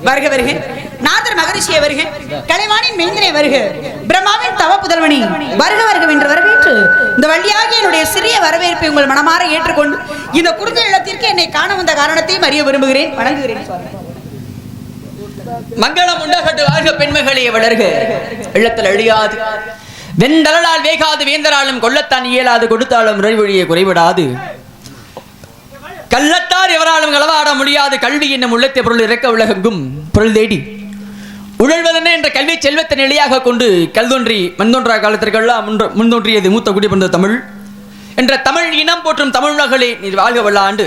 வருக வருக நாதர் மகரிஷியை வருக கலைவாணின் மெய்ந்தனை வருக பிரம்மாவின் தவ புதல்வனி வருக வருக என்று வரவேற்று இந்த வழியாக என்னுடைய சிறிய வரவேற்பை உங்கள் மனமாற ஏற்றுக்கொண்டு இந்த குறுந்த இல்லத்திற்கு என்னை காண வந்த காரணத்தையும் அறிய விரும்புகிறேன், வணங்குகிறேன். மங்களம் உண்டாகட்டு வாழ்க பெண்மகளே வளர்க இல்லத்தில் அழியாது வெந்தலால் வேகாது வேந்தராலும் கொல்லத்தான் இயலாது கொடுத்தாலும் உரைவழியை குறைவிடாது கள்ளத்தார் எவராலும் களவாட முடியாது கல்வி என்னும் உள்ளத்தை பொருள் இறக்க உலகெங்கும் பொருள் தேடி உழல்வதென்ன என்ற கல்வி செல்வத்தை நிலையாக கொண்டு கல்தொன்றி மண்தொன்றா காலத்திற்கெல்லாம் முன்தோன்றியது மூத்த குடிபந்த தமிழ் என்ற தமிழ் இனம் போற்றும் தமிழ் மகளே நீர் வாழ்க வல்லாண்டு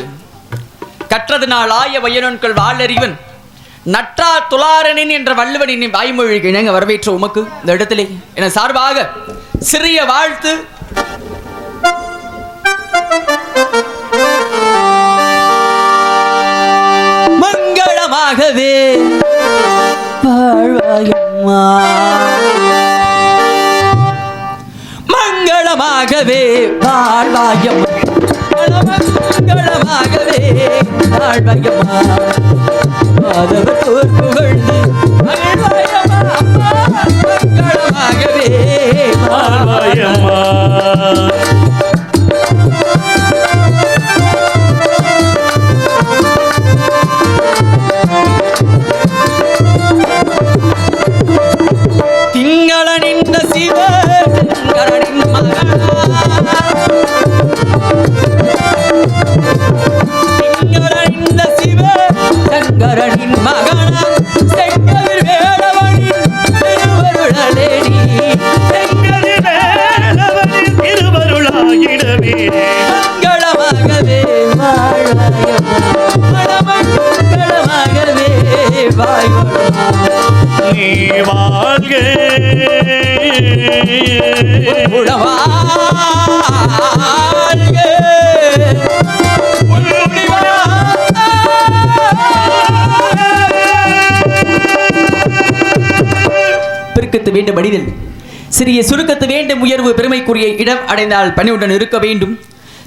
கற்றது நாள் ஆய வயனோன்கள் வாழறிவன் நற்றா துளாரனின் என்ற வள்ளுவனின் வாய்மொழிக்கு இணங்க வரவேற்ற உமக்கு இந்த இடத்திலே என சார்பாக சிறிய வாழ்த்து. மங்களமாகவே வாழ்வாயம்மா, மங்களமாகவே வாழ்வாயம்மா, மங்களமாகவே வாழ்வாயம்மா, மாதவர் போர் புகழ்ந்து மகிழ்வாயம்மா, மங்களமாகவே வாழ்வாயம்மா. திங்களனின் சிவ சங்கரனின் மகனா, திங்களனின் சிவ சங்கரனின் மகனா, செங்கதிர் வேளவனின் திருவருளே நீ, செங்கதிர் வேளவனின் திருவருளாகிடவே மங்களமாகவே வாழ்வாயம்மா, மங்களமாகவே வாழ்வாயம்மா. நீ வாழ்க பெருக்கத்து வேண்டும் மனிதன் சிறிய சுருக்கத்து வேண்டும் உயர்வு பெருமைக்குரிய இடம் அடைந்தால் பணியுடன் இருக்க வேண்டும்,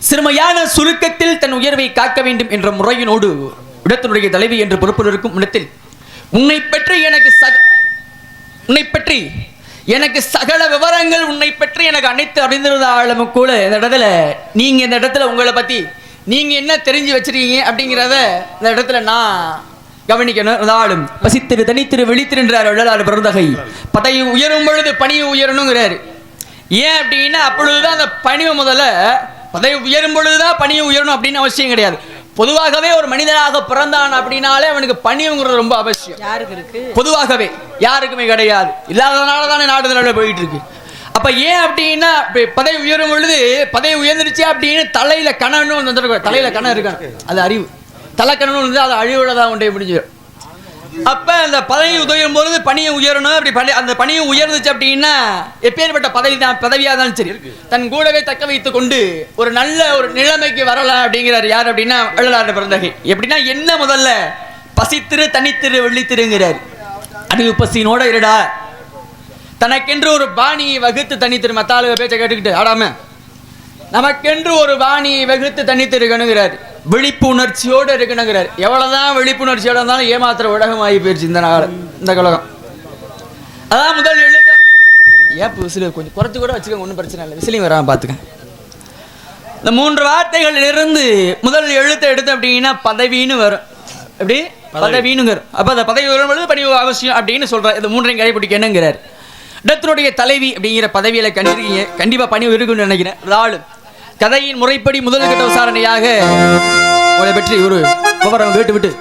சிறுமையான சுருக்கத்தில் தன் உயர்வை காக்க வேண்டும் என்ற முறையினோடு இடத்தினுடைய தலைவி என்று பொறுப்பில் இருக்கும் இடத்தில் உன்னை பற்றி எனக்கு சகல விவரங்கள் உன்னை பற்றி எனக்கு அனைத்து அறிந்திருந்தாலும் கூட இந்த இடத்துல நீங்க இந்த இடத்துல உங்களை பத்தி நீங்க என்ன தெரிஞ்சு வச்சிருக்கீங்க அப்படிங்கிறத இந்த இடத்துல நான் கவனிக்கணும். இருந்தாலும் பசித்திரு தனித்திரு விழித்திருன்றார் வள்ளலார் பெருந்தகை. பதவி உயரும் பொழுது பணிவு உயரணுங்கிறாரு. ஏன் அப்படின்னா அப்பொழுதுதான் அந்த பணிவு முதல்ல பதவி உயரும் பொழுதுதான் பணிவு உயரணும் அப்படின்னு அவசியம் கிடையாது. பொதுவாகவே ஒரு மனிதனாக பிறந்தான் அப்படின்னாலே அவனுக்கு பணிவுங்கிறது ரொம்ப அவசியம். யாருக்கு இருக்கு? பொதுவாகவே யாருக்குமே கிடையாது. இல்லாததுனால தானே நாடு போயிட்டு இருக்கு. அப்ப ஏன் அப்படின்னா பதவி உயரும் பொழுது பதவி உயர்ந்துருச்சு அப்படின்னு தலையில கணன்னு வந்துருக்க, தலையில கணம் இருக்கணும், அது அறிவு. தலைக்கணன்னு வந்து அது அழிவுள்ளதான் கொண்டே முடிஞ்சிடும். அப்ப அந்த பதவி உயரும் பொழுது பணியை உயரணும். அப்படி அந்த பணியை உயர்ந்துச்சு அப்படின்னா எப்பேற்பட்ட பதவியா இருந்தாலும் சரி தன் கூடவே தக்க வைத்துக் கொண்டு ஒரு நல்ல ஒரு நிலைமைக்கு வரலாம் அப்படிங்கிறார். யார் அப்படின்னா வள்ளலார் பெருந்தகை. எப்படின்னா என்ன முதல்ல பசித்திரு தனித்திரு வெள்ளித்திருங்கிறார். அறிவு பசினோட இருடா, தனக்கென்று ஒரு பாணியை வகுத்து தனித்திரு, மத்தாளு பேச்சை கேட்டுக்கிட்டு ஆடாம நமக்கென்று ஒரு பாணியை வகுத்து தனித்திருக்கணுங்கிறார். விழிப்புணர்ச்சியோடு இருக்கணுங்கிறார். எவ்வளவுதான் விழிப்புணர்ச்சியோட இருந்தாலும் ஏமாத்திர உலகம் ஆகி போயிருச்சு இந்த கலகம். அதான் முதல் எழுத்து. ஏன் விசிலு கொஞ்சம் குறைச்சி கூட வச்சுக்கோங்க, ஒன்றும் பிரச்சனை இல்லை, விசிலையும் வராமல் பார்த்துக்கேன். இந்த 3 வார்த்தைகள் இருந்து முதல் எழுத்தை எடுத்து அப்படின்னா பதவின்னு வரும். எப்படி பதவின்னு வரும். அப்போ அந்த பதவி வரும்பொழுது பணிவு அவசியம் அப்படின்னு சொல்கிறார். இந்த 3ஐயும் கடைபிடிக்கணுங்கிறார். இடத்தினுடைய தலைவி அப்படிங்கிற பதவியில கண்டிப்பா பணிவு இருக்குன்னு நினைக்கிறேன். ஆளும் கதையின் முறைப்படி முதல் கட்ட விசாரணையாக உங்களை பற்றி ஒரு விவரம் கேட்டுவிட்டு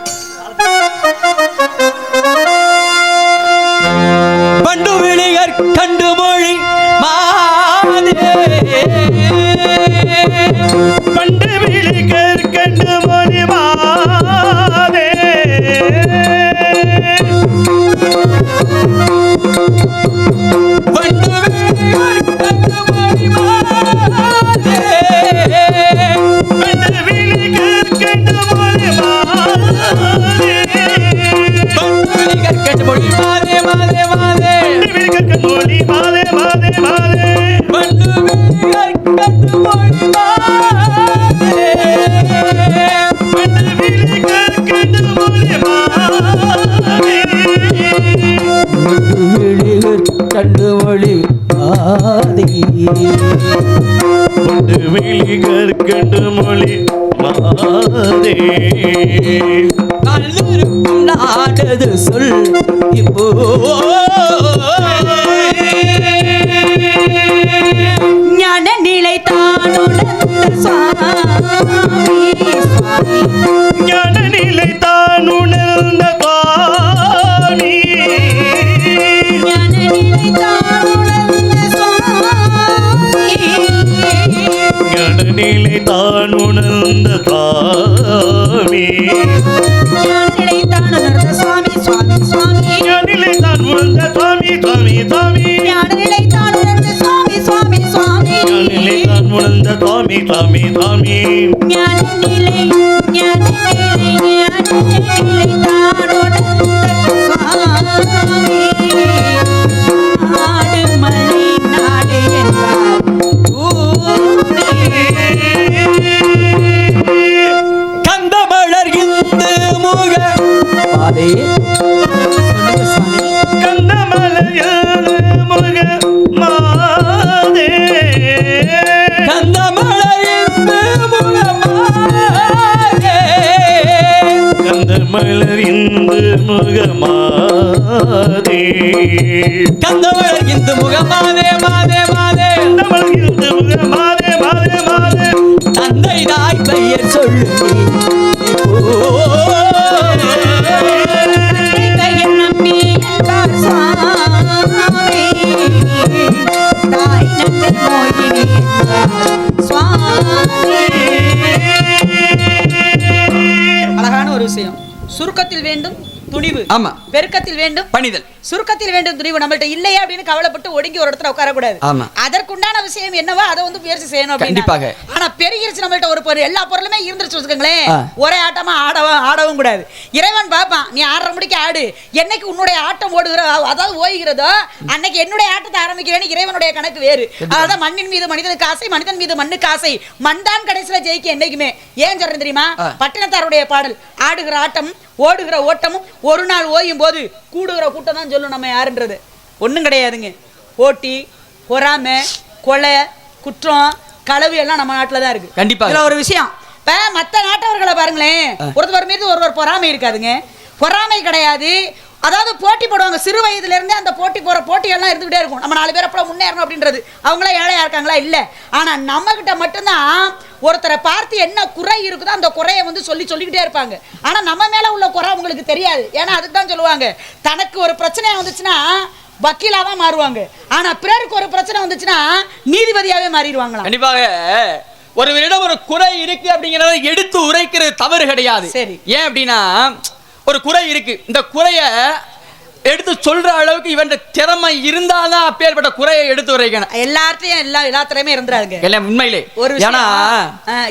பண்டு விழிகர் கண்டு மொழி மாதே, பண்டு விழிகர் கண்டு மொழி மாதே, பண்டு விழிகர் கண்டு மொழி மாதே, பண்டு விழிகர் கண்டு மொழி மாதே, பண்டு விழிகர் கண்டு மொழி மாதே மாதே மாதே, பண்டு விழிகர் கண்டு மொழி மாதே மாதே மாதே, பண்டு விழிகர் கண்டு மொழி மாதே, பண்டு விழிகர் கண்டு மொழி மாதே. கண்டு மொழி மாதே கல்லூருக்கும் நாடது சொல் இப்போ ஞான நிலை தானுணர்ந்த சுவாமி சுவாமி ஞான நிலை தான் உணர்ந்த சுவாமி ஞான நிலை தானுணர்ந்த சுவாமி ஞான நிலை தான் உணர்ந்த சுவாமி ஞான நிலை தானுணர்ந்த சுவாமி சுவாமி சுவாமி ஞான நிலை தான் உணர்ந்த சுவாமி சுவாமி சுவாமி ஞான நிலை தானுணர்ந்த சுவாமி சுவாமி சுவாமி ஞான நிலை தான் உணர்ந்த சுவாமி சுவாமி சுவாமி ஞான நிலை ஞான நிலை ஞான நிலை தானுணர்ந்த சுவாமி நாடு மலை நாடு என்றார் கந்தமலர் இந்து முக பாதே சொல்லுங்க சுவாமி கந்தமலையில் முக மாதே கந்தமலர் இந்து முக பாதே கந்தமலர் இந்து முகமாதே கந்தமலர் இந்து முக மாதே மாதே மாதே கந்தமலர் இந்து முகமாதே மாதே மாதே தந்தை தாய் பெயர் சொல்லு பெயர் நம்பி என்பார் சுவாமி தாய் நன்றி மோகினி என்பார் சுவாமி அழகான ஒரு விஷயம் சுருக்கத்தில் வேண்டும் துணிவு ஆமா பெருக்கத்தில் வேண்டும் பணிதல் சுருக்கத்தில் வேண்டும் துணிவு நம்மள்ட்ட இல்லையா அப்படின்னு கவலைப்பட்டு ஒடுங்கி ஒரு இடத்துல உட்காரக்கூடாது ஆமா. அதற்குண்டான விஷயம் என்னவோ அதை வந்து முயற்சி செய்யணும் அப்படின்னா. கண்டிப்பாக. ஆனா பெருகிருச்சு நம்மள்ட்ட ஒரு பொருள் எல்லா பொருளுமே இருந்துருச்சு வச்சுக்கோங்களேன் ஆ. ஒரே ஆட்டமா ஆடவும் கூடாது இறைவன் பாப்பான் நீ 6:30 மணிக்கு ஆடு என்னைக்கு உன்னுடைய ஆட்டம் ஓடுகிற அதாவது ஓய்கிறதோ அன்னைக்கு என்னுடைய ஆட்டத்தை ஆரம்பிக்கிறேன்னு இறைவனுடைய கணக்கு வேறு அதாவது மண்ணின் மீது மனிதனுக்கு ஆசை மனிதன் மீது மண்ணுக்கு ஆசை மண் தான் கடைசியில ஜெயிக்க என்னைக்குமே ஏன் சொல்றேன் தெரியுமா ஆ. பட்டினத்தாருடைய பாடல் ஆடுகிற ஆட்டம் ஓடுகிற ஓட்டமும் ஒரு நாள் ஓயும் போது கூடுகிற கூட்டம் தான் சொல்லும் நம்ம யாருன்றது ஒண்ணும் கிடையாதுங்க போட்டி பொறாமை கொலை குற்றம் களவு எல்லாம் நம்ம நாட்டுல தான் இருக்கு கண்டிப்பா. இதுல ஒரு விஷயம் இப்ப மத்த நாட்டவர்களை பாருங்களேன் ஒருத்தர் மீது ஒருவர் பொறாமை இருக்காதுங்க பொறாமை கிடையாது அதாவது போட்டி போடுவாங்க சிறு வயதுல இருந்தே அந்த போட்டியெல்லாம் இருந்துகிட்டே இருக்கும் நம்ம 4 பேர் அப்புறம் முன்னேறணும் அப்படின்றது அவங்களா ஏழையா இருக்காங்களா இல்ல ஆனா நம்ம கிட்ட மட்டும்தான் ஒருத்தரை பார்த்து என்ன குறை இருக்குதோ அந்த குறையை வந்து சொல்லிக்கிட்டே இருப்பாங்க ஆனா நம்ம மேல உள்ள குறை அவங்களுக்கு தெரியாது ஏன்னா அதுக்கு தான் சொல்லுவாங்க தனக்கு ஒரு பிரச்சனை வந்துச்சுன்னா வக்கீலா தான் மாறுவாங்க ஆனா பிறருக்கு ஒரு பிரச்சனை வந்துச்சுன்னா நீதிபதியாவே மாறிடுவாங்களா கண்டிப்பாக ஒருவரிடம் ஒரு குறை இருக்கு அப்படிங்கறத எடுத்து உரைக்கிறது தவறு கிடையாது சரி. ஏன் அப்படின்னா ஒரு குறை இருக்கு இந்த குறைய எடுத்து சொல்ற அளவுக்கு இவன் திறமை இருந்தாதான் அப்பேற்பட்ட குறையை எடுத்து உரைக்கணும் எல்லாத்தையும் எல்லா திறமையும் இருந்துறாங்க எல்லாம் உண்மையிலே ஒரு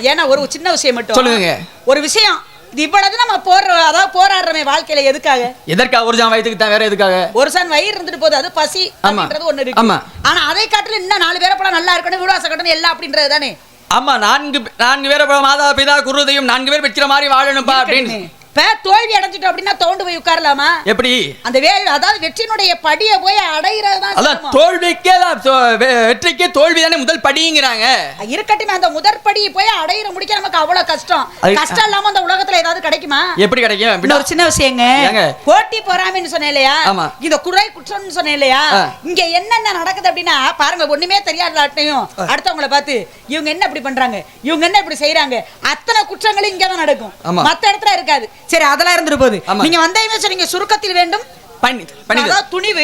ஏன்னா ஒரு சின்ன விஷயம் மட்டும் சொல்லுங்க ஒரு விஷயம் இது இவ்வளவு நம்ம போராடுறமே வாழ்க்கையில எதற்காக ஒரு ஜான் வயிற்றுக்கு தான் வேற எதுக்காக ஒரு சான் வயிறு இருந்துட்டு போகுது அது பசி அப்படின்றது ஒண்ணு இருக்கு ஆனா அதை காட்டில இன்னும் 4 பேரை போல நல்லா இருக்கணும் விடுவாச கட்டணும் எல்லாம் அப்படின்றது தானே ஆமா 4 பேரை போல மாதா பிதா குருதையும் 4 பேர் வெச்சிர மாதிரி வாழணும்பா அப்படின்னு தோல்வி அடைஞ்சிட்டோம் அப்படின்னா தோண்டு போய் உட்காரலாமா எப்படி அந்த அதாவது வெற்றியினுடைய படியை போய் அடையிறதுதான் தோல்விக்கே வெற்றிக்கே தோல்வி தானே முதல் படிங்கிறாங்க இருக்கட்டும் அந்த முதற் படி போய் அடையிற முடிக்க நமக்கு அவ்வளவு கஷ்டம் இல்லாம அந்த உலகத்துல ஏதாவது கிடைக்குமா எப்படி கிடைக்கும் ஒரு சின்ன விஷயங்க போட்டி பொறாமைன்னு சொன்னேன் இல்லையா இந்த குறை குற்றம்னு சொன்னேன் இல்லையா இங்க என்னென்ன நடக்குது அப்படின்னா பாருங்க ஒண்ணுமே தெரியாதாட்டையும் அடுத்தவங்களை பார்த்து இவங்க என்ன இப்படி பண்றாங்க இவங்க என்ன இப்படி செய்யறாங்க அத்தனை குற்றங்களும் இங்கதான் நடக்கும் மத்த இடத்துல இருக்காது சரி அதெல்லாம் இருந்துட்டு போகுது நீங்க வந்தீங்க சொன்னீங்க சுருக்கத்தில் வேண்டும் துணிவு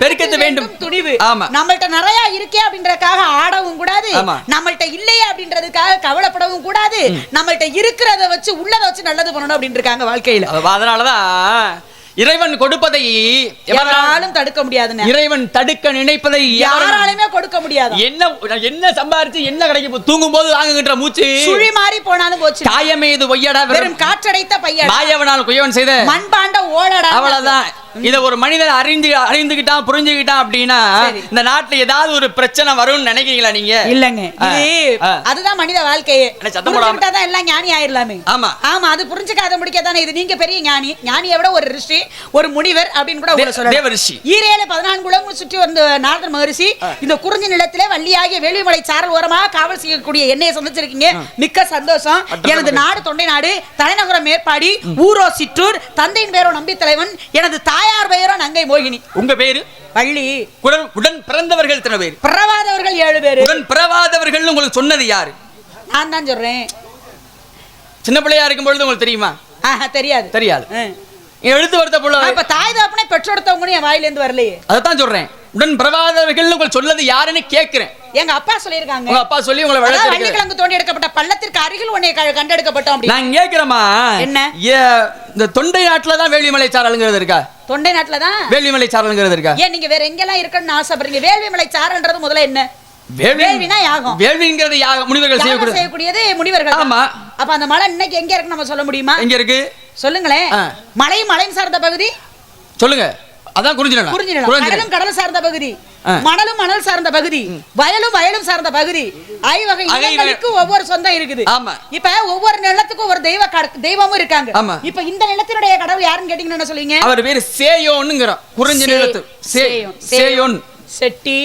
பெருக்கத்து வேண்டும் துணிவு நம்மள்ட்ட நிறைய இருக்கே அப்படின்றதுக்காக ஆடவும் கூடாது நம்மள்ட்ட இல்லையே அப்படின்றதுக்காக கவலைப்படவும் கூடாது நம்மள்ட்ட இருக்கிறத வச்சு உள்ளதை வச்சு நல்லது பண்ணணும் அப்படின்னு இருக்காங்க வாழ்க்கையில அதனாலதான் இறைவன் கொடுப்பதை யாராலும் தடுக்க முடியாது இறைவன் தடுக்க நினைப்பதை யாராலுமே கொடுக்க முடியாது என்ன சம்பாரிச்சு என்ன கிடைக்கும் தூங்கும் போது வாங்குகின்ற மூச்சு சுழி மாறி போனாலும் போச்சு காயமே இது ஒய்யடா வெறும் காற்றடைத்த பையன் மாயவனால் குயவன் செய்த மண்பாண்ட ஓடடா அவ்வளவுதான் இத ஒரு மனிதன் அறிந்துகிட்டான் புரிஞ்சுக்கிட்டான் அப்படின்னா இந்த நாட்டுல ஏதாவது ஒரு பிரச்சனை வரும்னு நினைக்கிறீங்களா நீங்க? இல்லங்க, அதுதான் மனித வாழ்க்கையே. புரிஞ்சுக்கிட்டாதான் எல்லாம் ஞானி ஆயிரலாமே. ஆமா ஆமா, அது புரிஞ்சுக்காத முடிக்கத்தானே. இது நீங்க பெரிய ஞானி, ஞானியை விட ஒரு ரிஷி, ஒரு முனிவர் அப்படின்னு கூட சொல்லலாம். தேவரிஷி ஈரேழு 14 குலங்கள் சுற்றி வந்த நாரத மகரிஷி இந்த குறிஞ்சி நிலத்திலே வள்ளியாகிய வேள்விமலை சாரல் ஓரமாக காவல் செய்யக்கூடிய என்னைய சந்திச்சிருக்கீங்க. மிக்க சந்தோஷம். எனது நாடு தொண்டை நாடு, தலைநகரம் மேற்பாடி, ஊரோ சிற்றூர், தந்தையின் பேரோ நம்பி தலைவன், எனது தாயார் பெயரோ நங்கை மோகினி. உங்க பேரு? வள்ளி. உடன் பிறந்தவர்கள் எத்தனை பேர்? பிறவாதவர்கள் 7 பேர். உடன் பிறவாதவர்கள் உங்களுக்கு சொன்னது யாரு? நான் தான் சொல்றேன். சின்ன பிள்ளையா இருக்கும் பொழுது உங்களுக்கு தெரியுமா? தெரியாது. தெரியாது. எழுத்து வருத்த புள்ள. அப்ப தாய் தகப்பனை பெற்றெடுத்தவங்க என் வாயில இருந்து வரலையே. அதான் சொல்றேன். உடன் பிறவாதவர்கள் உங்களுக்கு சொல்லது யாருன்னு கேக்குறேன். எங்க அப்பா சொல்லிருக்காங்க. உங்க அப்பா சொல்லி உங்களை வளர்த்து வள்ளிக்கிழங்கு தோண்டி எடுக்கப்பட்ட பள்ளத்திற்கு அருகில் உன்னை கண்டெடுக்கப்பட்டோம் அப்படி. நான் கேக்குறேமா, என்ன இந்த தொண்டை நாட்டுல தான் வேள்விமலை சாரல்ங்கிறது இருக்கா? தொண்டை நாட்டுல தான் வேள்விமலை சாரல்ங்கிறது இருக்கா? ஏன் நீங்க வேற எங்கெல்லாம் இருக்குன்னு ஆசைப்படுறீங்க? வேள்விமலை சாரல்ன்றது முதல்ல என்ன? வேள்வினா யாகம். வேள்விங்கிறது யாகம், முனிவர்கள் செய்யக்கூடியது முனிவர்கள். ஆமா. அப்ப அந்த மலை இன்னைக்கு எங்க இருக்கு நம்ம சொல்ல முடியுமா? எங்க இருக்கு சொல்லுங்களேன். மலையும் சார்ந்த பகுதி சொல்லுங்க. அதான் கடலும் கடல் சார்ந்த பகுதி, மணலும் மணல் சார்ந்த பகுதி, வயலும் சார்ந்த பகுதி. ஐவகை நிலங்களுக்கு ஒவ்வொரு சொந்தம் இருக்குது. இப்ப ஒவ்வொரு நிலத்துக்கும் ஒரு தெய்வமும் இருக்காங்க. இப்ப இந்த நிலத்தினுடைய கடவுள் யாருன்னு கேட்டீங்கன்னா என்ன சொல்லுவீங்க? அவர் பேரு சேயோன்னுங்கறோம். குறிஞ்சி நிலத்து சேயோன், செட்டி,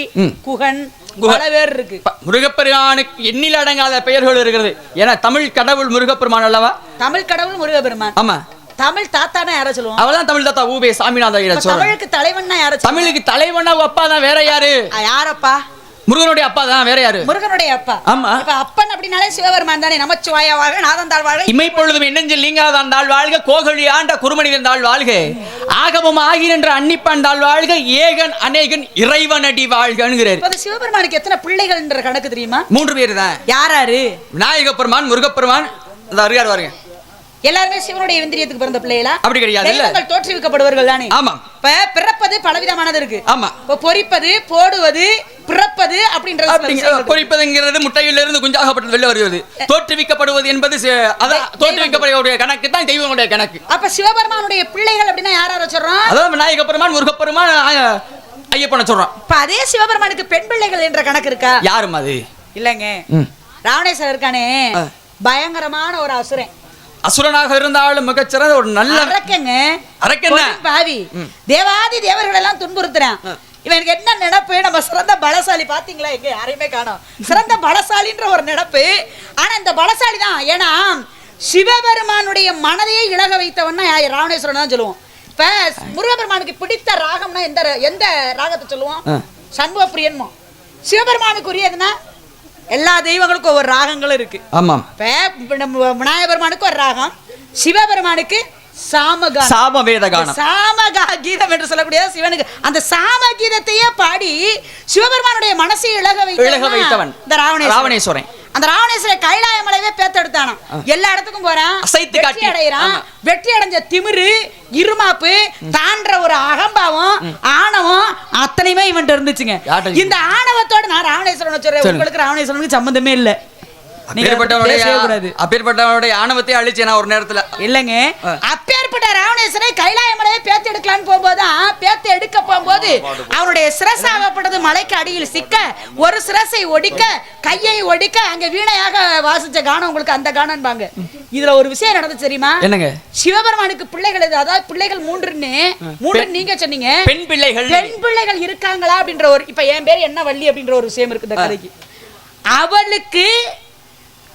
குகன், பல பேர் இருக்கு. முருகப்பெருமானுக்கு எண்ணில் அடங்காத பெயர்கள் இருக்கிறது. ஏன்னா தமிழ் கடவுள் முருகப்பெருமான் அல்லவா? தமிழ் கடவுள் முருகப்பெருமான். ஆமா. தமிழ் தாத்தானா யார சொல்லுவோம்? அவதான் தமிழ் தாத்தா ஊபே சாமிநாத ஐயர். தமிழுக்கு தலைவன்னா யார? தமிழுக்கு தலைவன்னா அப்பா தான். வேற யாரு? யாரப்பா? முருகனுடைய அப்பா தான். வேற யாரு? முருகனுடைய அப்பா. ஆமா. இப்ப அப்பன் அப்படினாலே சிவபெருமான் தானே. நமச்சிவாய வாழ்க, நாதந்தாள் வாழ்க, இமைப்பொழுதும் என்னெஞ்சில் நீங்காதாண்டாள் வாழ்க, கோகழி ஆண்ட குருமனிதன் தாள் வாழ்க, ஆகமம் ஆகி நின்ற அன்னிப்பான் தாள் வாழ்க, ஏகன் அநேகன் இறைவனடி வாழ்கங்கிறார். இப்ப சிவபெருமானுக்கு எத்தனை பிள்ளைகள் என்ற கணக்கு தெரியுமா? 3 பேர் தான். யாராரு? விநாயக பெருமான், முருகப்பெருமான், அந்த அருகார் வருங்க. எல்லாருமே சிவனுடைய இந்திரியத்துக்கு பிறந்த பிள்ளைகளா? அப்படி கிடையாது. தெய்வங்கள் தோற்றுவிக்கப்படுவர்கள் தானே. ஆமா. இப்ப பிறப்பது பலவிதமானது இருக்கு. ஆமா. இப்ப பொரிப்பது, போடுவது, பிறப்பது அப்படின்றது. பொரிப்பதுங்கிறது முட்டையில இருந்து குஞ்சாகப்பட்டு வெளில வருவது. தோற்றுவிக்கப்படுவது என்பது தோற்றுவிக்கப்படுவடைய கணக்கு தான் தெய்வங்களுடைய கணக்கு. அப்ப சிவபெருமானுடைய பிள்ளைகள் அப்படின்னா யார சொல்றோம்? அதாவது விநாயக பெருமான், முருகப்பெருமான், ஐயப்பனை சொல்றோம். இப்ப அதே சிவபெருமானுக்கு பெண் பிள்ளைகள் என்ற கணக்கு இருக்கா? யாரும் அது இல்லங்க. ராவணேஸ்வரர் இருக்கானே, பயங்கரமான ஒரு அசுரன். அசுரனாக இருந்தாலும் மிகச்சிறந்த ஒரு நல்ல பாவி. தேவாதி தேவர்கள் எல்லாம் துன்புறுத்துறான். இவனுக்கு என்ன நினைப்பு? நம்ம சிறந்த பலசாலி. பாத்தீங்களா, எங்க யாரையுமே காணோம். சிறந்த பலசாலின்ற ஒரு நினைப்பு. ஆனா இந்த பலசாலி தான். ஏன்னா சிவபெருமானுடைய மனதையே இழக வைத்தவன்னா ராவணேஸ்வரன் தான் சொல்லுவோம். இப்ப முருகபெருமானுக்கு பிடித்த ராகம்னா எந்த ராகத்தை சொல்லுவோம்? சண்முக பிரியன்மோ. சிவபெருமானுக்கு உரியதுன்னா எல்லா தெய்வங்களுக்கும் ஒவ்வொரு ராகங்களும் இருக்கு. ஆமாம். விநாயக பெருமானுக்கு ஒரு ராகம், சிவபெருமானுக்கு சாமகீதம் என்று சொல்லக்கூடிய சிவனுக்கு அந்த சாமகீதத்தையே பாடி சிவபெருமானுடைய மனசை இழக வைத்தவன் இந்த ராவணேஸ்வரன். அந்த ராவணேஸ்வரரை கைலாய மலையவே பேத்தெடுத்தானாம். எல்லா இடத்துக்கும் போறான், வெற்றி அடைகிறான். வெற்றி அடைஞ்ச திமிரு, இருமாப்பு, தாண்ட ஒரு அகம்பாவம், ஆணவம் அத்தனையுமே இவன்ட்டு இருந்துச்சுங்க. இந்த ஆணவத்தோட நான் ராவணேஸ்வரன் சொல்றேன். உங்களுக்கு ராவணேஸ்வரனுக்கு சம்பந்தமே இல்லை. அப்பேற்பட்டவனுடைய ஆணவத்தை அழிச்சேனா ஒரு நேரத்துல இல்லங்க. அப்பேற்பட்ட ராவணேஸ்வரை கைலாய மலையை பேத்து எடுக்கலான்னு போகும்போதுதான், பேத்து எடுக்க போகும்போது அவனுடைய சிரசாகப்பட்டது மலைக்கு அடியில் சிக்க, ஒரு சிரசை ஒடிக்க, கையை ஒடிக்க, அங்க வீணையாக வாசிச்ச கானம் உங்களுக்கு அந்த கானம்பாங்க. இதுல ஒரு விஷயம் நடந்து தெரியுமா? என்னங்க? சிவபெருமானுக்கு பிள்ளைகள், அதாவது பிள்ளைகள் 3 நீங்க சொன்னீங்க. பெண் பிள்ளைகள் இருக்காங்களா அப்படின்ற ஒரு, இப்ப என் பேர் என்ன வள்ளி அப்படின்ற ஒரு விஷயம் இருக்கு இந்த கதைக்கு. அவளுக்கு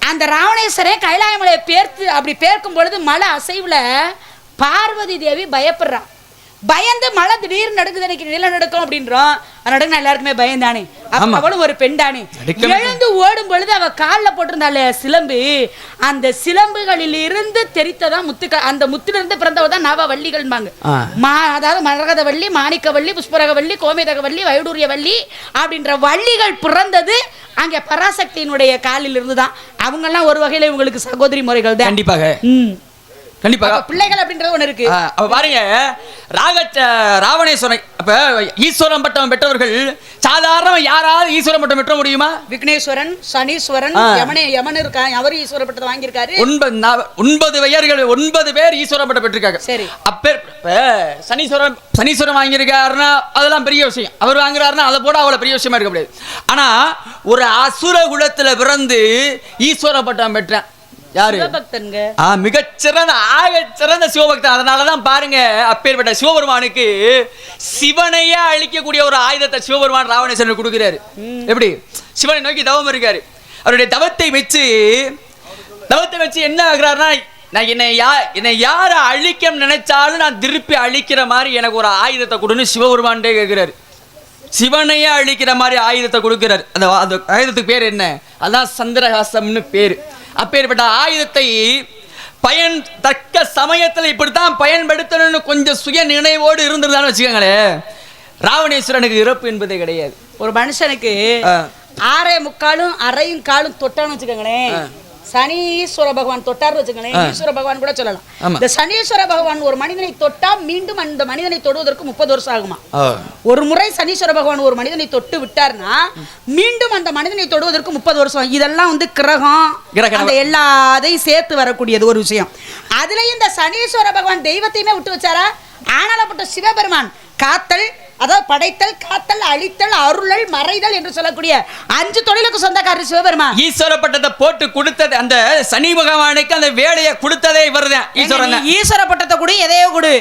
அந்த ராவணேஸ்வரே கைலாயமலையை அப்படி பேர்க்கும் பொழுது மலை அசைவுல பார்வதி தேவி பயப்படுறான். பயந்து மழை திடீர்னு நடுக்குது, நிலநடுக்கம் அப்படின்றோம். நடுங்க எல்லாருக்குமே பயந்தானே. அவளும் ஒரு பெண் தானே. எழுந்து ஓடும் பொழுது அவ காலில் போட்டிருந்தாள் சிலம்பு. அந்த சிலம்புகளில் இருந்து தெரித்ததான் முத்துக்கள். அந்த முத்திலிருந்து பிறந்தவதான் நவ வள்ளிகள்பாங்க. அதாவது மரகத வள்ளி, மாணிக்க வள்ளி, புஷ்பரக வள்ளி, கோமேதக வள்ளி, வைடூரிய வள்ளி அப்படின்ற வள்ளிகள் பிறந்தது அங்கே பராசக்தியினுடைய காலில் இருந்துதான். அவங்க எல்லாம் ஒரு வகையில இவங்களுக்கு சகோதரி முறைகள் தான். கண்டிப்பாக. கண்டிப்பா பிள்ளைகள் அப்படின்றது ஒண்ணு இருக்கு. அப்ப பாருங்க ராவணேஸ்வரன் அப்ப ஈஸ்வரன் பட்டம் பெற்றவர்கள் சாதாரண யாராவது ஈஸ்வரன் பட்டம் பெற்ற முடியுமா? விக்னேஸ்வரன், சனீஸ்வரன், யமன் இருக்கான், அவரு ஈஸ்வர பட்டத்தை வாங்கியிருக்காரு. 9 பேர் ஈஸ்வரன் பட்டம் பெற்றிருக்காங்க. சரி, சனீஸ்வரன் வாங்கியிருக்காருன்னா அதெல்லாம் பெரிய விஷயம். அவர் வாங்குறாருன்னா அதை போட அவ்வளவு பெரிய விஷயமா இருக்க முடியாது. ஆனா ஒரு அசுர குலத்துல பிறந்து ஈஸ்வர பட்டம் பெற்றேன் யாரு? மிகச்சிறந்த ஆகச்சிறந்த சிவபக்தன். அதனாலதான் பாருங்க அப்பேற்பட்ட சிவபெருமானுக்கு சிவனையே அழிக்கக்கூடிய ஒரு ஆயுதத்தை சிவபெருமான் ராவணேஸ்வரன் கொடுக்கிறாரு. எப்படி? சிவனை நோக்கி தவம் இருக்காரு. அவருடைய தவத்தை வச்சு என்ன ஆகுறாருன்னா, நான் என்னை யார அழிக்க நினைச்சாலும் நான் திருப்பி அழிக்கிற மாதிரி எனக்கு ஒரு ஆயுதத்தை கொடுன்னு சிவபெருமான்டே கேட்கிறாரு. சிவனையே அழிக்கிற மாதிரி ஆயுதத்தை கொடுக்கிறார். அந்த ஆயுதத்துக்கு பேர் என்ன? அதான் சந்திரஹாசம்னு பேரு. அப்பேற்பட்ட ஆயுதத்தை தக்க சமயத்தில் இப்படித்தான் பயன்படுத்தணும்னு கொஞ்சம் சுய நினைவோடு இருந்திருந்தான்னு வச்சுக்கோங்களேன், ராவணேஸ்வரனுக்கு இறப்பு என்பதே கிடையாது. ஒரு மனுஷனுக்கு 6:45 அரையும் காலும் தொட்டான்னு வச்சுக்கோங்களேன், சனீஸ்வர பகவான் தொட்டார் வச்சுக்கோங்களேன், ஈஸ்வர பகவான் கூட சொல்லலாம். இந்த சனீஸ்வர பகவான் ஒரு மனிதனை தொட்டா மீண்டும் அந்த மனிதனை தொடுவதற்கு 30 வருஷம் ஆகுமா. ஒரு முறை சனீஸ்வர பகவான் ஒரு மனிதனை தொட்டு விட்டார்னா மீண்டும் அந்த மனிதனை தொடுவதற்கு 30 வருஷம். இதெல்லாம் கிரகம் அந்த எல்லாத்தையும் சேர்த்து வரக்கூடியது ஒரு விஷயம். அதுலயும் இந்த சனீஸ்வர பகவான் தெய்வத்தையுமே விட்டு வச்சாரா? ஆனாலப்பட்ட சிவபெருமான் காத்தல், அதாவது படைத்தல், காத்தல், அழித்தல், அருளல், மறைதல் என்று சொல்லக்கூடிய 5 தொழிலுக்கு சொந்தக்காரர் சிவபெருமான். ஈஸ்வர பட்டத்தை போட்டு கொடுத்தது அந்த சனி பகவானுக்கு அந்த வேலையை கொடுத்ததே இவர்தான். ஈஸ்வர பட்டத்தை கொடு, எதையோ கொடு,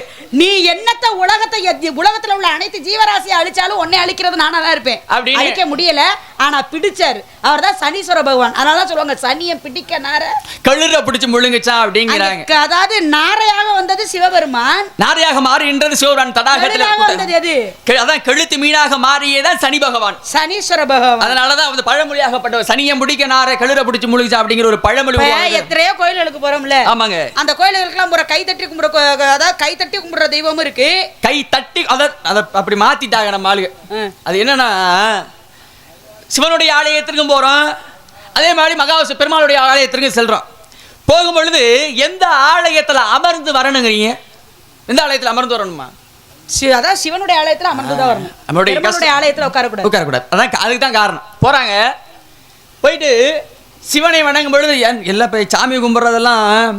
நீ என்னத்த உலகத்துல உள்ள அனைத்து ஜீவராசியை அழிச்சாலும் உன்னை அழிக்கிறது நானா தான் இருப்பேன். அழிக்க முடியல, ஆனா பிடிச்சாரு. அவர் தான் சனீஸ்வர பகவான். அதனாலதான் சொல்லுவாங்க சனியை பிடிக்க நார கழுற பிடிச்சு முழுங்குச்சா அப்படிங்கிறாங்க. அதாவது நாரையாக வந்தது சிவபெருமான், நாரையாக மாறுகின்றது சிவபெருமான் தடாகத்தில் வந்தது. எது? அதான் கழுத்து மீனாக மாறியதான் சனி பகவான், சனீஸ்வர பகவான். அதனாலதான் அது பழமொழியாகப்பட்டவர் சனியை முடிக்க நாரை கழுற பிடிச்சு முழுங்குச்சா அப்படிங்கிற ஒரு பழமொழி. எத்தனையோ கோயில்களுக்கு போறோம்ல, ஆமாங்க, அந்த கோயில்களுக்கெல்லாம் போற கை தட்டி கும்பிடுற, அதாவது கை தட்டி கும்பிடுற தெய்வமும் இருக்கு. கை தட்டி அதை அப்படி மாத்திட்டாங்க நம்ம ஆளுங்க. அது என்னன்னா, சிவனுடைய ஆலயத்திற்கும் போறோம், அதே மாதிரி மகாவிஷ்ணு பெருமாளுடைய ஆலயத்திற்கும் செல்றோம். போகும்பொழுது எந்த ஆலயத்துல அமர்ந்து வரணுங்கிறீங்க? எந்த ஆலயத்துல அமர்ந்து வரணுமா? அதான் சிவனுடைய ஆலயத்துல அமர்ந்துதான் வரணும், நம்மளுடைய ஆலயத்துல உட்காரக்கூடாது. அதான் அதுக்கு தான் காரணம். போறாங்க, போயிட்டு சிவனை வணங்கும் பொழுது எல்லாம் போய் சாமி கும்பிட்றதெல்லாம்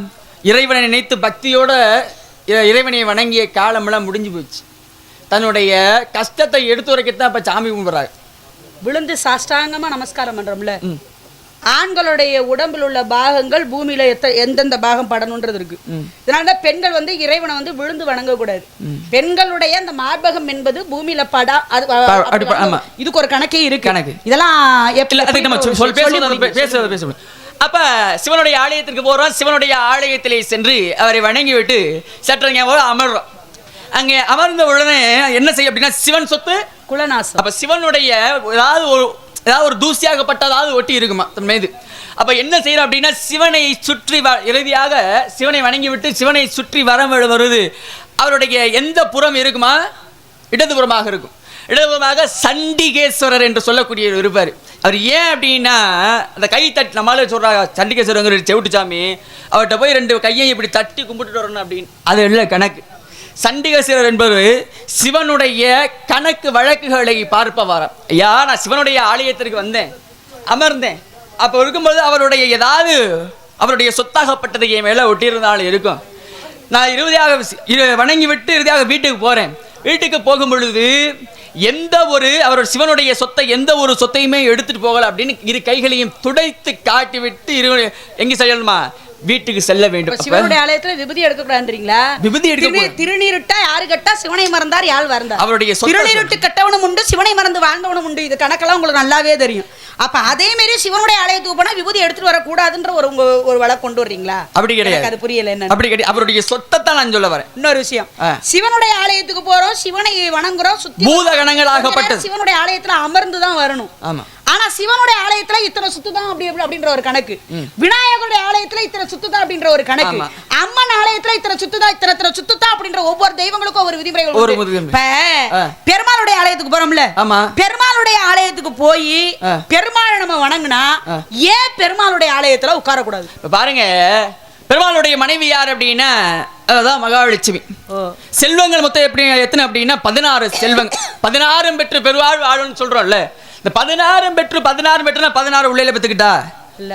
இறைவனை நினைத்து பக்தியோட இறைவனை வணங்கிய காலமெல்லாம் முடிஞ்சு போச்சு. தன்னுடைய கஷ்டத்தை எடுத்து வரைக்கத்தான் இப்ப சாமி கும்பிட்றாங்க. விழுந்து சாஷ்டாங்கமா நமஸ்காரம் பண்றோம்ல, ஆண்களுடைய உடம்பில் உள்ள பாகங்கள் பூமியில எந்தெந்த பாகம் படணும்ன்றது இருக்கு. இதனாலதான் பெண்கள் இறைவனை விழுந்து வணங்க கூடாது. பெண்களுடைய அந்த மார்பகம் என்பது பூமியில படா, இதுக்கு ஒரு கணக்கே இருக்கு. இதெல்லாம் அப்ப சிவனுடைய ஆலயத்திற்கு போறோம். சிவனுடைய ஆலயத்திலே சென்று அவரை வணங்கி விட்டு சற்றங்க அமர்றோம். அங்கே அமர்ந்த உடனே என்ன செய்ய அப்படின்னா, சிவன் சொத்து குலநாசம். அப்ப சிவனுடைய ஏதாவது ஒரு தூசியாகப்பட்டதாவது ஒட்டி இருக்குமா தன் மீது. அப்ப என்ன செய்யறோம் அப்படின்னா, சிவனை சுற்றி இறுதியாக சிவனை வணங்கி விட்டு சிவனை சுற்றி வருது. அவருடைய எந்த புறம் இருக்குமா? இடதுபுறமாக இருக்கும். இடதுபுறமாக சண்டிகேஸ்வரர் என்று சொல்லக்கூடிய இருப்பார். அவர் ஏன் அப்படின்னா, அந்த கை தட்டி நம்மளால சொல்றாங்க சண்டிகேஸ்வரர் செவிட்டுச்சாமி, அவர்கிட்ட போய் 2 கையை இப்படி தட்டி கும்பிட்டுட்டு வரணும் அப்படின்னு. அது இல்லை கணக்கு. சண்டிகேஸ்வரர் என்பது சிவனுடைய கணக்கு வழக்குகளை பார்ப்பவாராம். ஐயா, நான் சிவனுடைய ஆலயத்திற்கு வந்தேன், அமர்ந்தேன். அப்போ இருக்கும்போது அவருடைய சொத்தாகப்பட்டது என் மேலே ஒட்டியிருந்தாலும் இருக்கும். நான் இறுதியாக வணங்கி விட்டு இறுதியாக வீட்டுக்கு போகிறேன். வீட்டுக்கு போகும் பொழுது அவரோட சிவனுடைய சொத்தை எந்த ஒரு சொத்தையுமே எடுத்துட்டு போகல அப்படின்னு 2 கைகளையும் துடைத்து காட்டி விட்டு எங்க செய்யணுமா? வீட்டுக்கு செல்ல வேண்டும். சிவனுடைய ஆலயத்துல விபூதி எடுக்க கூடாதுன்றீங்களா? விபூதி எடுக்க திருநீருட்டா யாரு கட்டா சிவனை மறந்தார் யார் வாழ்ந்தார்? அவருடைய திருநீருட்டு கட்டவனும் உண்டு, சிவனை மறந்து வாழ்ந்தவனும் உண்டு. இது கணக்கெல்லாம் உங்களுக்கு நல்லாவே தெரியும். அப்ப அதே மாதிரி சிவனுடைய ஆலயத்துக்கு போனா விபூதி எடுத்துட்டு வரக்கூடாதுன்ற ஒரு வழக்கு கொண்டு வர்றீங்களா? அப்படி கிடையாது. அது புரியல. என்ன அப்படி கிடையாது. அவருடைய சொத்தை நான் சொல்ல வரேன். இன்னொரு விஷயம், சிவனுடைய ஆலயத்துக்கு போறோம், சிவனை வணங்குறோம், பூத கணங்களாகப்பட்டது சிவனுடைய ஆலயத்துல அமர்ந்து தான் வரணும். ஆமா. ஆனா சிவனுடைய ஆலயத்துல இத்தனை சுத்து தான் அப்படின்ற ஒரு கணக்கு, விநாயகருடைய ஆலயத்துல இத்தனை சுத்து தான் அப்படின்ற ஒரு கணக்கு, அம்மன் ஆலயத்துல இத்தனை சுத்து தான் இத்தனை சுத்து தான் அப்படின்ற ஒவ்வொரு தெய்வங்களுக்கும் ஒரு விதிமுறைகள். பெருமாளுடைய ஆலயத்துக்கு போறோம்ல, பெருமாளுடைய ஆலயத்துக்கு போய் பெருமாளை நம்ம வணங்கினா ஏன் பெருமாளுடைய ஆலயத்துல உட்கார கூடாது? பாருங்க, பெருமாளுடைய மனைவி யார் அப்படின்னா அதான் மகாலட்சுமி. செல்வங்கள் மொத்தம் எப்படி எத்தனை அப்படின்னா 16 செல்வங்கள். 16 பெற்று பெருவாழ் வாழும்னு சொல்றோம்ல. இந்த 16 பெற்று 16 உள்ளையில பெற்றுக்கிட்டா இல்ல,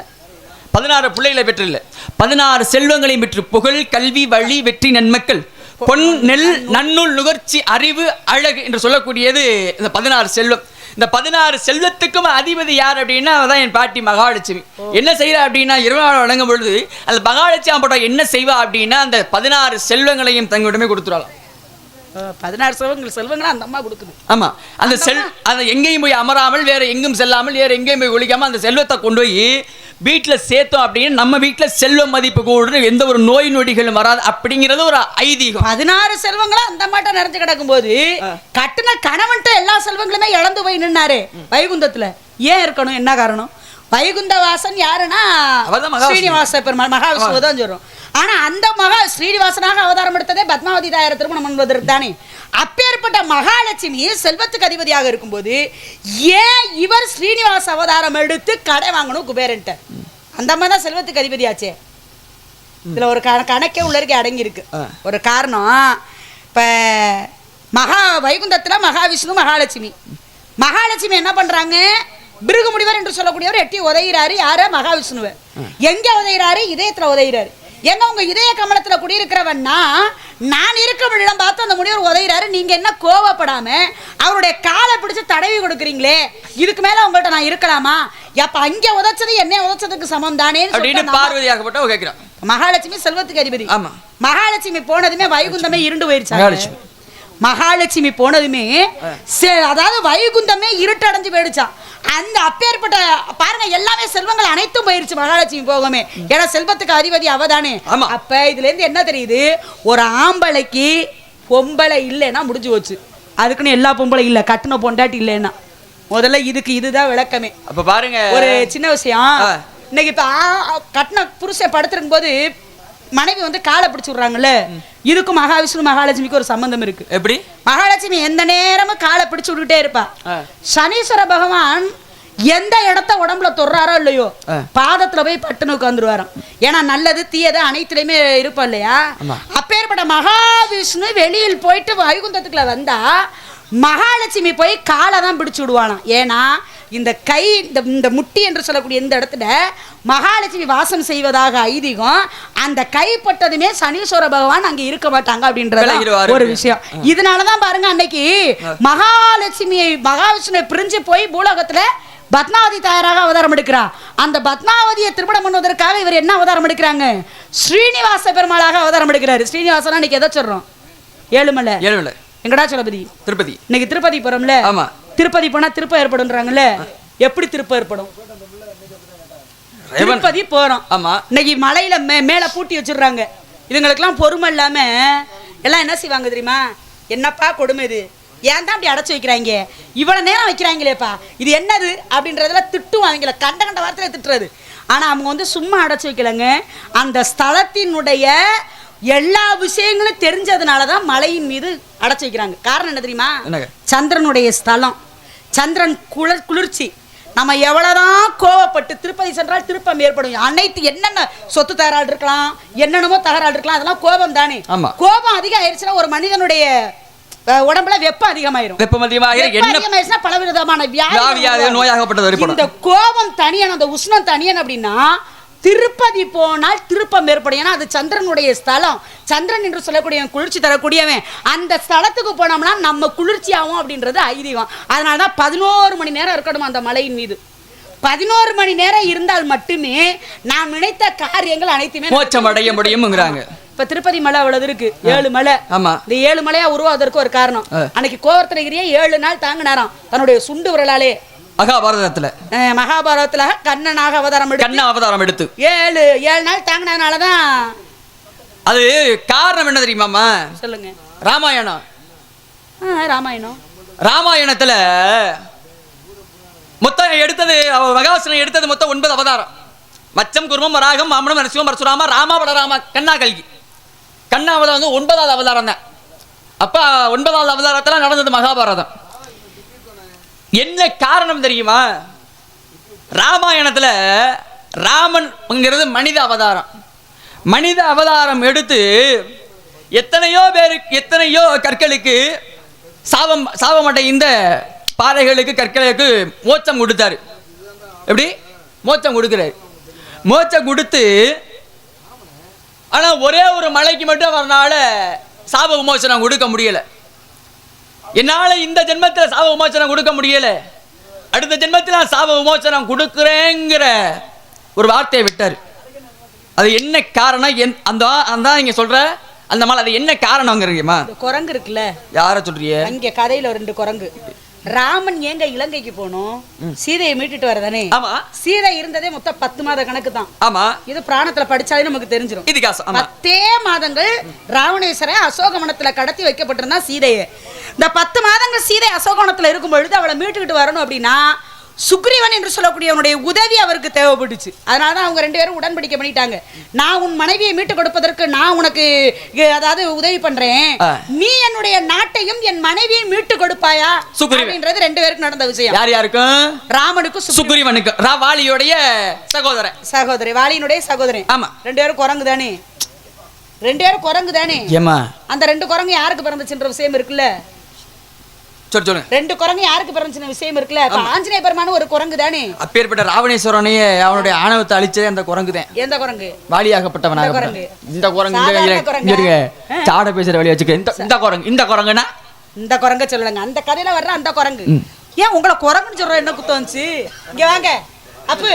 16 பிள்ளைகளை பெற்று இல்ல, 16 செல்வங்களையும் பெற்று புகழ், கல்வி, வழி, வெற்றி, நன்மக்கள், பொன், நெல், நன்னூல், நுகர்ச்சி, அறிவு, அழகு என்று சொல்லக்கூடியது இந்த 16 செல்வம். இந்த 16 செல்வத்துக்கும் அதிபதி யார் அப்படின்னா அதான் என் பாட்டி மகாலட்சுமி. என்ன செய்யறா அப்படின்னா இரவு வழங்கும் பொழுது அந்த மகாலட்சுமி போட்ட என்ன செய்வா அப்படின்னா அந்த 16 செல்வங்களையும் தங்கிடமே கொடுத்துருவாளாம். 16 செல்வங்களை அந்த அம்மா கொடுக்குது. ஆமா, அந்த அந்த எங்கேயும் போய் அமராமல் வேற எங்கும் செல்லாமல் வேற எங்கேயும் போய் ஒழிக்காம அந்த செல்வத்தை கொண்டு போய் வீட்டுல சேர்த்தோம் அப்படின்னு நம்ம வீட்டுல செல்வ மதிப்பு கூட எந்த ஒரு நோய் நொடிகளும் வராது அப்படிங்கிறது ஒரு ஐதீகம். 16 செல்வங்களும் அந்த மாட்ட நிறைஞ்சு கிடக்கும் போது கட்டுன கணவன்ட்ட எல்லா செல்வங்களுமே இழந்து போய் நின்னாரு வைகுந்தத்துல. ஏன் இருக்கணும்? என்ன காரணம்? வைகுந்த வாசன் யாருன்னா ஸ்ரீனிவாச பெருமாள், மகாவிஷ்ணுவை தான் சொல்றோம். ஆனா அந்த ஸ்ரீனிவாசனாக அவதாரம் எடுத்ததே பத்மாவதி தாயாரை திருமணம் என்பதற்கு தானே. அப்பேற்பட்ட மகாலட்சுமி செல்வத்துக்கு அதிபதியாக இருக்கும்போது ஏன் இவர் ஸ்ரீனிவாச அவதாரம் எடுத்து கடை வாங்கணும் குபேரன்ட்ட? அந்த அம்மா தான் செல்வத்துக்கு அதிபதியாச்சே. இதுல ஒரு கணக்கே உள்ளருக்கு அடங்கி இருக்கு. ஒரு காரணம், இப்ப வைகுந்தத்துல மகாவிஷ்ணு மகாலட்சுமி என்ன பண்றாங்க? பிருகு முனிவர் என்று சொல்லக்கூடியவர் எட்டி உதைகிறாரு. யார? மகாவிஷ்ணுவை. எங்க உதைகிறாரு? இதயத்துல உதைகிறாரு. எங்க உங்க இதய கமலத்துல குடியிருக்கிறவன்னா நான் இருக்கும் இடம் பார்த்து அந்த முனிவர் உதைகிறாரு. நீங்க என்ன கோவப்படாம அவருடைய காலை பிடிச்சு தடவி கொடுக்குறீங்களே, இதுக்கு மேல உங்கள்ட்ட நான் இருக்கலாமா? அப்ப அங்க உதைச்சது என்ன உதைச்சதுக்கு சமம் தானே அப்படின்னு பார்வதியாகப்பட்ட கேட்கிறான். மகாலட்சுமி செல்வத்துக்கு அதிபதி. ஆமா, மகாலட்சுமி போனதுமே வைகுந்தமே இருண்டு போயிருச்சு. மகாலட்சுமி போனதுமே அதாவது வைகுந்தமே இருட்டடைஞ்சு போயிடுச்சான். அந்த அப்பேற்பட்ட பாருங்க, எல்லாமே செல்வங்கள் அனைத்தும் போயிருச்சு மகாலட்சுமி போகமே. ஏன்னா செல்வத்துக்கு அதிபதி அவதானே. அப்ப இதுல இருந்து என்ன தெரியுது? ஒரு ஆம்பளைக்கு பொம்பளை இல்லைன்னா முடிஞ்சு போச்சு. அதுக்குன்னு எல்லா பொம்பளை இல்ல, கட்டுன பொண்டாட்டி இல்லைன்னா முதல்ல இதுதான் விளக்கமே. அப்ப பாருங்க, ஒரு சின்ன விஷயம். இன்னைக்கு இப்ப கட்டுன புருஷன் படுத்திருக்கும் போது மனைவி வந்து காலை பிடிச்சு விடுறாங்கல்ல, இதுக்கும் மகாவிஷ்ணு மகாலட்சுமிக்கு ஒரு சம்பந்தம் இருக்கு. எப்படி? மகாலட்சுமி எந்த நேரமும் காலை பிடிச்சு விட்டுட்டே இருப்பா. சனீஸ்வர பகவான் எந்த இடத்த உடம்புல தொடுறாரோ இல்லையோ பாதத்துல போய் பட்டுன்னு உட்காந்துருவாராம். ஏன்னா நல்லது தீயது அனைத்துலயுமே இருப்போம் இல்லையா? அப்பேற்பட்ட மகாவிஷ்ணு வெளியில் போயிட்டு வைகுந்தத்துக்குள்ள வந்தா மகாலட்சுமி போய் காலை தான் பிடிச்சு விடுவானாம். ஏன்னா இந்த கை இந்த முட்டி என்று சொல்லக்கூடிய இந்த இடத்துல மகாலட்சுமி வாசம் செய்வதாக ஐதீகம். அந்த கைப்பட்டதுமே சனீஸ்வர பகவான் அங்க இருக்க மாட்டாங்க அப்படின்றது ஒரு விஷயம். இதனாலதான் பாருங்க அன்னைக்கு மகாவிஷ்ணுவை பிரிஞ்சு போய் பூலோகத்துல பத்மாவதி தாயாராக அவதாரம் எடுக்கிறார். அந்த பத்மாவதியை திருமணம் பண்ணுவதற்காக இவர் என்ன அவதாரம் எடுக்கிறாங்க? ஸ்ரீனிவாச பெருமாளாக அவதாரம் எடுக்கிறாரு. ஸ்ரீனிவாசனா இன்னைக்கு எதை சொல்றோம்? ஏழுமலை. எங்கடா சொல்லபதி? திருப்பதி. இன்னைக்கு திருப்பதி போறோம்ல. ஆமா, திருப்பதி போனா திருப்பம் ஏற்படும்ன்றாங்கல்ல. எப்படி திருப்பம் ஏற்படும்? திருப்பதி போறோம். ஆமா, இன்னைக்கு மலையில மேல பூட்டி வச்சிடுறாங்க. இதுங்களுக்கெல்லாம் பொறுமை இல்லாம எல்லாம் என்ன செய்வாங்க தெரியுமா? என்னப்பா கொடுமை இது, ஏன் தான் அப்படி அடைச்சு வைக்கிறாங்க, இவ்வளவு நேரம் வைக்கிறாங்களேப்பா, இது என்னது அப்படின்றதுல திட்டுவாங்க. கண்ட வார்த்தையில திட்டுறது. ஆனா அவங்க வந்து சும்மா அடைச்சு வைக்கலங்க. அந்த ஸ்தலத்தினுடைய எல்லா விஷயங்களும் தெரிஞ்சதுனாலதான் மலையின் மீது அடைச்சு வைக்கிறாங்க. காரணம் என்ன தெரியுமா? சந்திரனுடைய ஸ்தலம், சந்திரன் குளிர்ச்சி. நம்ம எவ்வளவுதான் கோவப்பட்டு திருப்பதி சென்றால் திருப்பம் ஏற்படும். அனைத்து என்னென்ன சொத்து தகராறு இருக்கலாம், என்னென்னமோ தகராறு இருக்கலாம், அதெல்லாம் கோபம் தானே. கோபம் அதிகம் ஆயிடுச்சுன்னா ஒரு மனிதனுடைய உடம்புல வெப்பம் அதிகமாயிரும். அதிகமாயிருச்சுன்னா பல விதமான வியாதி. இந்த கோபம் தனியன், அந்த உஷ்ணம் தனியன் அப்படின்னா திருப்பதி போனால் திருப்பம் ஏற்படும். ஏன்னா அது சந்திரனுடைய ஸ்தலம். சந்திரன் என்று சொல்லக்கூடிய குளிர்ச்சி தரக்கூடியவன். அந்த ஸ்தலத்துக்கு போனோம்னா நம்ம குளிர்ச்சி ஆகும் அப்படின்றது ஐதீகம். அதனாலதான் 11 மணி நேரம் இருக்கணும் அந்த மலையின் மீது. 11 மணி நேரம் இருந்தால் மட்டுமே நாம் நினைத்த காரியங்கள் அனைத்துமே மோட்சம் அடைய முடியும்ங்கறாங்க. இப்ப திருப்பதி மலை அவ்வளவு இருக்கு, 7 மலை. இந்த 7 மலையா உருவாவதற்கு ஒரு காரணம். அன்னைக்கு கோவர்த்தனகிரியை 7 நாள் தாங்கினாராம் தன்னுடைய சுண்டு விரலாலே. மகாபாரதத்துல கண்ணனாக அவதாரம் எடுத்து 7 நாள் தாங்கினதுனாலதான். அது காரணம் என்ன தெரியுமாமா? சொல்லுங்க. ராமாயணத்துல மொத்தம் எடுத்தது மகாவிஷ்ணு எடுத்தது மொத்தம் 9 அவதாரம். மச்சம், குருமம், வராகம், வாமனம், நரசிம்மம், பரசுராமா, ராமா, பலராமா, கண்ணா, கல்கி. கண்ணா அவதாரம் வந்து 9வது அவதாரம் தான். அப்ப 9வது அவதாரத்துல நடந்தது மகாபாரதம். என்ன காரணம் தெரியுமா? ராமாயணத்துல ராமன்ங்கிறது மனித அவதாரம், மனித அவதாரம் எடுத்து எத்தனையோ கற்களுக்கு சாபமட்டை இந்த பாறைகளுக்கு கற்களுக்கு மோட்சம் கொடுத்தாரு. எப்படி மோட்சம் கொடுக்கிறாரு? மோட்சம் கொடுத்து ஆனா ஒரே ஒரு மலைக்கு மட்டும் அவரால் சாப விமோசனம் கொடுக்க முடியல. என்னால இந்த ஜென்மத்தில் சாப விமோசனம் கொடுக்க முடியல, அடுத்த ஜென்மத்தில் நான் சாப விமோசனம் கொடுக்குறேங்கிற ஒரு வார்த்தையை விட்டார். அது என்ன காரணம்? அந்த நீங்க சொல்ற அந்த மலை, அது என்ன காரணம்ங்கிறீங்கம்மா? குரங்கு இருக்குல்ல, யார சொல்றீங்க? அங்க கதையில 2 குரங்கு. ராமன் ஏங்க இலங்கைக்கு போனோம்? சீதையை மீட்டுட்டு வரதானே. ஆமா, சீதை இருந்ததே மொத்தம் 10 மாத கணக்கு தான். ஆமா, இது பிராணத்துல படிச்சாலே நமக்கு தெரிஞ்சிடும். 10 மாதங்கள் ராவணேஸ்வரை அசோகவனத்துல கடத்தி வைக்கப்பட்டிருந்தா சீதையை. இந்த 10 மாதங்கள் சீதை அசோகவனத்துல இருக்கும் பொழுது அவளை மீட்டுக்கிட்டு வரணும் அப்படின்னா சுக்ரீவன் என்று சொல்லக்கூடியவனுடைய உதவி அவருக்கு தேவைப்பட்டுச்சு. அதனாலதான் அவங்க 2 பேரும் உடன்படிக்கை பண்ணிட்டாங்க. நான் உன் மனைவியை மீட்டு கொடுப்பதற்கு நான் உனக்கு அதாவது உதவி பண்றேன், நீ என்னுடைய நாட்டையும் என் மனைவியை மீட்டு கொடுப்பாயா அப்படின்றது 2 பேருக்கு நடந்த விஷயம். யார் யாருக்கும்? ராமனுக்கும் சுக்ரீவனுக்கும். வாலியுடைய சகோதரி, வாலியினுடைய சகோதரன். ஆமா, 2 பேரும் குரங்கு தானே. 2 பேரும் குரங்கு தானே. அந்த 2 குரங்கு யாருக்கு பிறந்துச்சுன்ற விஷயம் இருக்குல்ல. சொல்லுங்க. 2 குரங்கு யாருக்கு பிறந்துச்சுன விஷயம் இருக்குல்ல. ஆஞ்சநேய பெருமான் ஒரு குரங்கு தானே. அப்பேற்பட்ட ராவணேஸ்வரனையே அவனுடைய ஆணவத்தை அழிச்சதே அந்த குரங்கு தான். எந்த குரங்கு? வாலியாகப்பட்டவனாக இந்த குரங்கு. இங்க சாட பேசுற வழி வச்சுக்க. இந்த குரங்குனா இந்த குரங்க சொல்லுங்க. அந்த கதையில வர்ற அந்த குரங்கு. ஏன் உங்களை குரங்குன்னு சொல்ற என்ன குத்தம் வந்துச்சு? இங்க வாங்க. அப்ப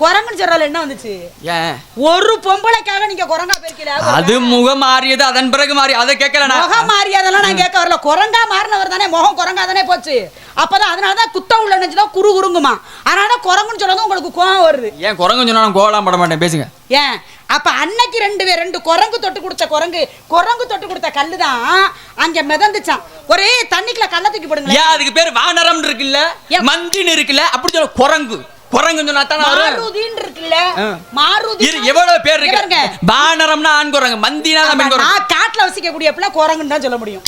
குரங்குன்னு சொல்றால என்ன வந்துச்சு? ஏன் ஒரு பொம்பளைக்காக நீங்க குரங்கா பேர்க்கல? அது முகம் மாறியது, அதன் பிறகு மாறி. அதை கேட்கல நான். முகம் மாறியதெல்லாம் நான் கேட்க வரல. குரங்கா மாறினவர் தானே, முகம் குரங்கா தானே போச்சு. அப்பதான் அதனாலதான் குத்த உள்ள நினைச்சுதான் குறுகுறுங்குமா. அதனாலதான் குரங்குன்னு சொல்லதும் உங்களுக்கு கோவம் வருது. ஏன் குரங்குன்னு சொன்னா கோவலாம் பட மாட்டேன், பேசுங்க. ஏன் அப்ப அன்னைக்கு 2 குரங்கு தொட்டு கொடுத்த குரங்கு தொட்டு கொடுத்த கல்லுதான் அங்க மிதந்துச்சான். ஒரே தண்ணிக்குள்ள கல்ல தூக்கி போடுங்க. ஏன் அதுக்கு பேர் வானரம் இருக்குல்ல, மந்தின்னு இருக்குல்ல, அப்படி சொல்ல குரங்கு. குரங்கு சொன்னா தான் மாருதின் இருக்குல்ல. மாருதி எவ்வளவு பேர் இருக்கு. வானரம்னா ஆண் குரங்கு, மந்தினா பெண் குரங்கு. நான் காட்டுல வசிக்க கூடிய பிள்ளை குரங்குன்னு தான் சொல்ல முடியும்.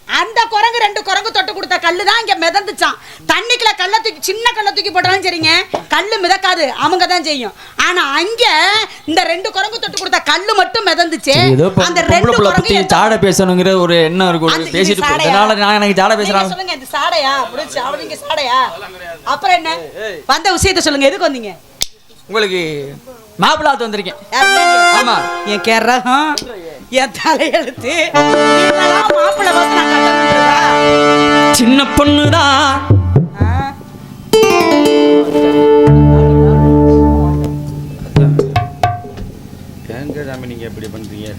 அந்த குரங்கு 2 குரங்கு தொட்டு கொடுத்த கல்லு தான் இங்க மிதந்துச்சான். தண்ணிக்குள்ள கல்ல தூக்கி, சின்ன கல்ல தூக்கி போட்டாலும் சரிங்க, கல்லு மிதக்காது, அவங்க தான் செய்யும். ஆனா அங்க இந்த 2 குரங்கு தொட்டு கொடுத்த கல்லு மட்டும் மிதந்துச்சு. அந்த 2 குரங்கு சாட பேசணுங்கிற ஒரு எண்ணம் இருக்கு. பேசிட்டு அதனால நான் எனக்கு சாட பேசுறாங்க. சொல்லுங்க, இது சாடையா? புடிச்சு அவனுங்க சாடையா? அப்புறம் என்ன வந்த விஷயத்தை சொல்லுங்க. எதுக்கு வந்தீங்க? உங்களுக்கு மாப்பிள்ளாத்து வந்திருக்கேன். ஆமா, என் கேரகம், என் தலையெழுத்து, மாப்பிள்ளை பார்த்து நான் கட்டணுன்றதா? சின்ன பொண்ணுதான். நீங்க எப்படி பண்றீங்க?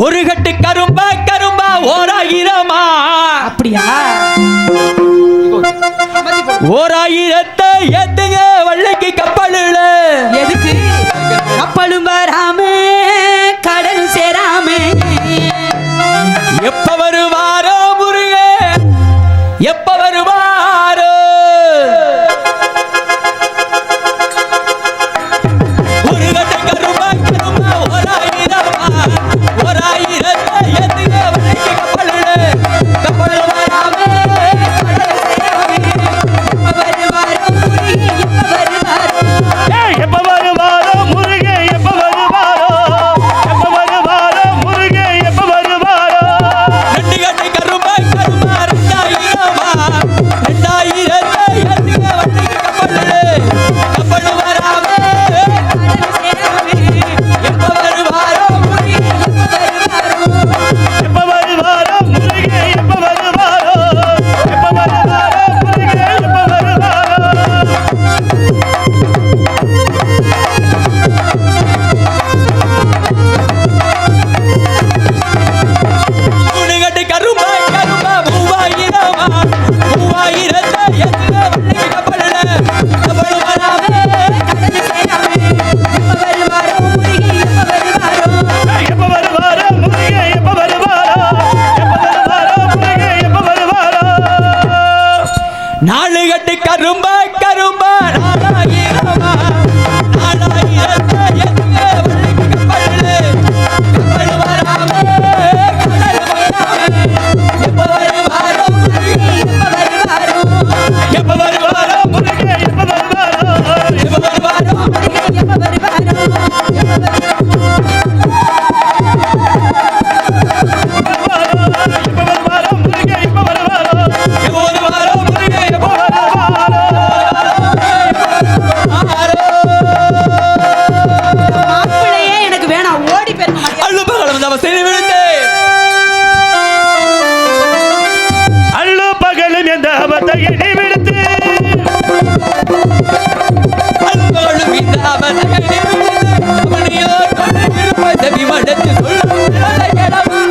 ஒரு கட்டு கரும்பா ஓராயிரமா? அப்படியா? ஓராயிரத்தை எத்துங்க வள்ளிக்கு கப்பலுல. எதுக்கு? கப்பலும் வராம கடலும் சேராம எப்ப வருவாரோ முருக, எப்ப வருவாரோ? ஒரு கட்டு கரும்பா ஓராயிரமா? ஓராயிரத்தை எத்துங்க வள்ளிக்கு கப்பலுல. கப்பலும் வராம எப்ப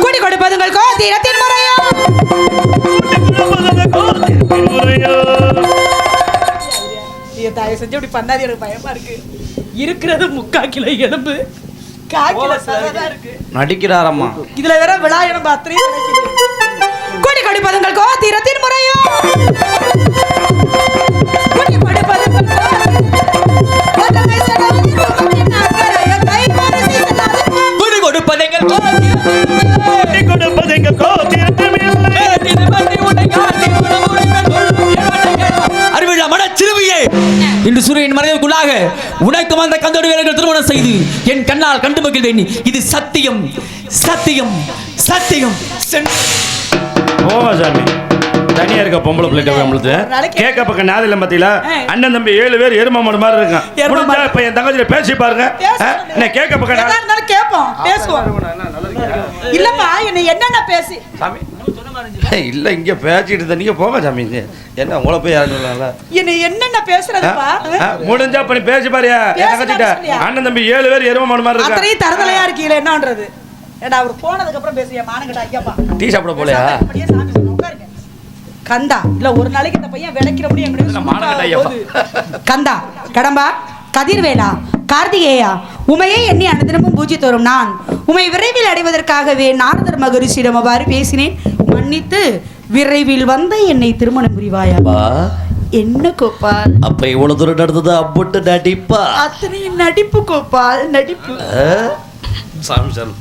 கூடி கொடுப்பதுங்கள் கோத்திரத்தின் முறையோ. தயவு செஞ்சு இப்படி பண்ணாது, எனக்கு பயமா இருக்கு. இருக்கிறது 3/4 கிலோ எலும்பு, 1/4 கிலோ சதைதான் இருக்கு. நடிக்கிறாரம்மா. இதுல வேற விழா எலும்பு அத்தனையும் கிடைக்குது. கூடி கொடுப்பதுங்கள் கோத்திரத்தின் முறையோ. கூடி கொடுப்பதுங்கள் இன்று சூரியன் மறைவுக்குள்ளாக உனக்கு வந்த கந்தோடு வீரர்கள் திருமணம் செய்து என் கண்ணால் கண்டு மகிழ்வேன். இது சத்தியம், சத்தியம், சத்தியம். போவா சாமி. தனியா இருக்க பொம்பளை பிள்ளைங்க நம்மளுக்கு கேட்க பக்கம் நாதில மத்தியில அண்ணன் தம்பி 7 பேர் எரும மாடு மாதிரி இருக்கான். முடிஞ்சா இப்ப என் தங்கச்சியை பேசி பாருங்க. என்ன கேட்க பக்கம் கேட்போம், பேசுவோம். இல்லப்பா, என்னென்ன பேசி சாமி இல்ல இங்க பேசிட்டு நீங்க போங்க சாமி. என்ன உங்களை போய் யாரும் என்னென்ன பேசுறதுப்பா? முடிஞ்சா பண்ணி பேசி பாரியா. என் தங்கச்சிட்ட அண்ணன் தம்பி 7 பேர் எரும மாடு மாதிரி இருக்கான். அத்தனையும் தரதலையா இருக்கீங்களே, என்னன்றது? ஏடா அவர் போனதுக்கு அப்புறம் பேசுறியா? மானங்கடா ஐயாப்பா. டீ சாப்பிட போலையா? கந்தா இல்ல ஒரு நாளைக்கு இந்த பையன் விளைக்கிற முடியும். கந்தா, கடம்பா, கதிர்வேலா, கார்த்திகேயா, உமையை எண்ணி அனுதினமும் பூஜித்து வரும் நான் உமை விரைவில் அடைவதற்காகவே நாரதர் மகரிஷியிடம் அவ்வாறு பேசினேன். மன்னித்து விரைவில் வந்த என்னை திருமணம் புரிவாயா? என்ன கோபால், அப்ப இவ்வளவு தூரம் நடந்தது அம்புட்டு நடிப்பா? அத்தனை நடிப்பு கோபால், நடிப்பு. சாமி சார்